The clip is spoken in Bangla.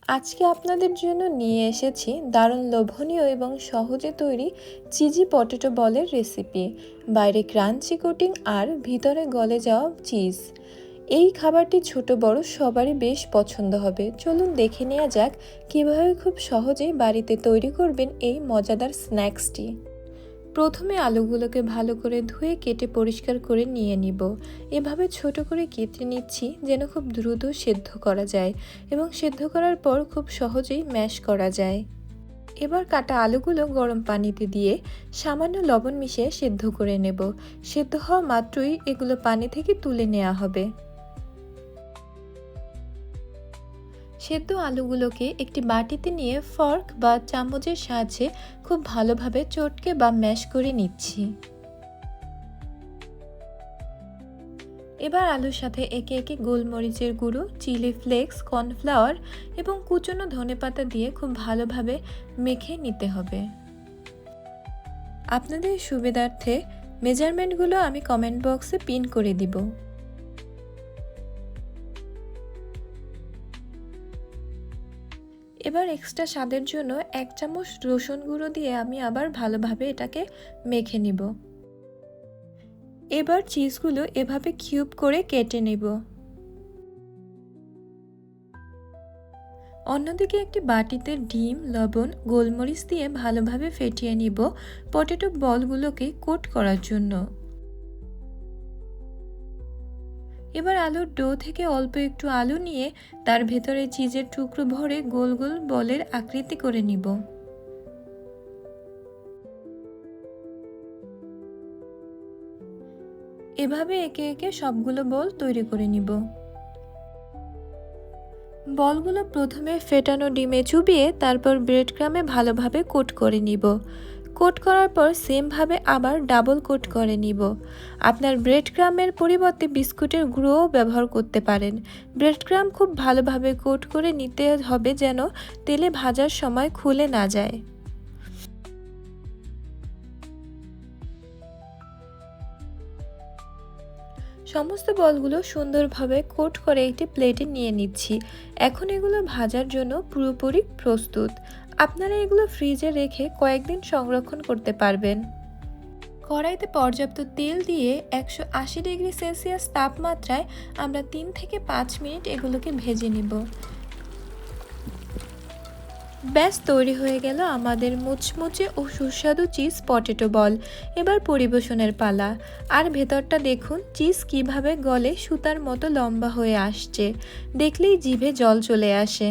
আজকে আপনাদের জন্য নিয়ে এসেছি দারুণ লোভনীয় এবং সহজে তৈরি চিজি পটেটো বলের রেসিপি। বাইরে ক্রাঞ্চি কোটিং আর ভিতরে গলে যাওয়া চিজ। এই খাবারটি ছোট বড় সবারই বেশ পছন্দ হবে। চলুন দেখে নেওয়া যাক কিভাবে খুব সহজেই বাড়িতে তৈরি করবেন এই মজাদার স্ন্যাক্সটি। প্রথমে আলুগুলোকে ভালো করে ধুয়ে কেটে পরিষ্কার করে নিয়ে নিব। এভাবে ছোট করে কেটে নিচ্ছি যেন খুব দ্রুত সেদ্ধ করা যায় এবং সেদ্ধ করার পর খুব সহজেই ম্যাশ করা যায়। এবার কাটা আলুগুলো গরম পানিতে দিয়ে সামান্য লবণ মিশিয়ে সেদ্ধ করে নেব। সেদ্ধ হওয়া মাত্রই এগুলো পানি থেকে তুলে নেওয়া হবে। সেদ্ধ আলুগুলোকে একটি বাটিতে নিয়ে ফর্ক বা চামচের সাহায্যে খুব ভালোভাবে চটকে বা ম্যাশ করে নিচ্ছি। এবার আলুর সাথে একে একে গোলমরিচের গুঁড়ো, চিলি ফ্লেক্স, কর্নফ্লাওয়ার এবং কুচনো ধনেপাতা দিয়ে খুব ভালোভাবে মেখে নিতে হবে। আপনাদের সুবিধার্থে মেজারমেন্টগুলো আমি কমেন্ট বক্সে পিন করে দিব। এবার এক্সট্রা স্বাদের জন্য 1 চামচ রসুন গুঁড়ো দিয়ে আমি আবার ভালোভাবে এটাকে মেখে নিব। এবার চিজগুলো এভাবে কিউব করে কেটে নেব। অন্যদিকে একটি বাটিতে ডিম, লবণ, গোলমরিচ দিয়ে ভালোভাবে ফেটিয়ে নিব পটেটো বলগুলোকে কোট করার জন্য। এবার আলুর ডো থেকে অল্প একটু আলু নিয়ে তার ভেতরে চিজের টুকরো ভরে গোল গোল বলের আকৃতি করে নিব। এভাবে একে একে সবগুলো বল তৈরি করে নিব। বলগুলো প্রথমে ফেটানো ডিমে চুবিয়ে তারপর ব্রেড ক্রামে ভালোভাবে কোট করে নিব। কোট করার পর সেমভাবে আবার ডাবল কোট করে নিব। আপনার ব্রেড ক্রামের পরিবর্তে বিস্কুটের গুঁড়োও ব্যবহার করতে পারেন। ব্রেড ক্রাম খুব ভালোভাবে কোট করে নিতে হবে যেন তেলে ভাজার সময় খুলে না যায়। সমস্ত বলগুলো সুন্দরভাবে কোট করে একটি প্লেটে নিয়ে নিচ্ছি। এখন এগুলো ভাজার জন্য পুরোপুরি প্রস্তুত। আপনারা এগুলো ফ্রিজে রেখে কয়েকদিন সংরক্ষণ করতে পারবেন। কড়াইতে পর্যাপ্ত তেল দিয়ে 180 ডিগ্রি সেলসিয়াস তাপমাত্রায় আমরা 3 থেকে 5 মিনিট এগুলোকে ভেজে নিব। ব্যাস তৈরি হয়ে গেল আমাদের মুচমুচে ও সুস্বাদু চিজ পটেটো বল। এবার পরিবেশনের পালা। আর ভেতরটা দেখুন চিজ কিভাবে গলে সুতার মতো লম্বা হয়ে আসছে। দেখলেই জিভে জল চলে আসে।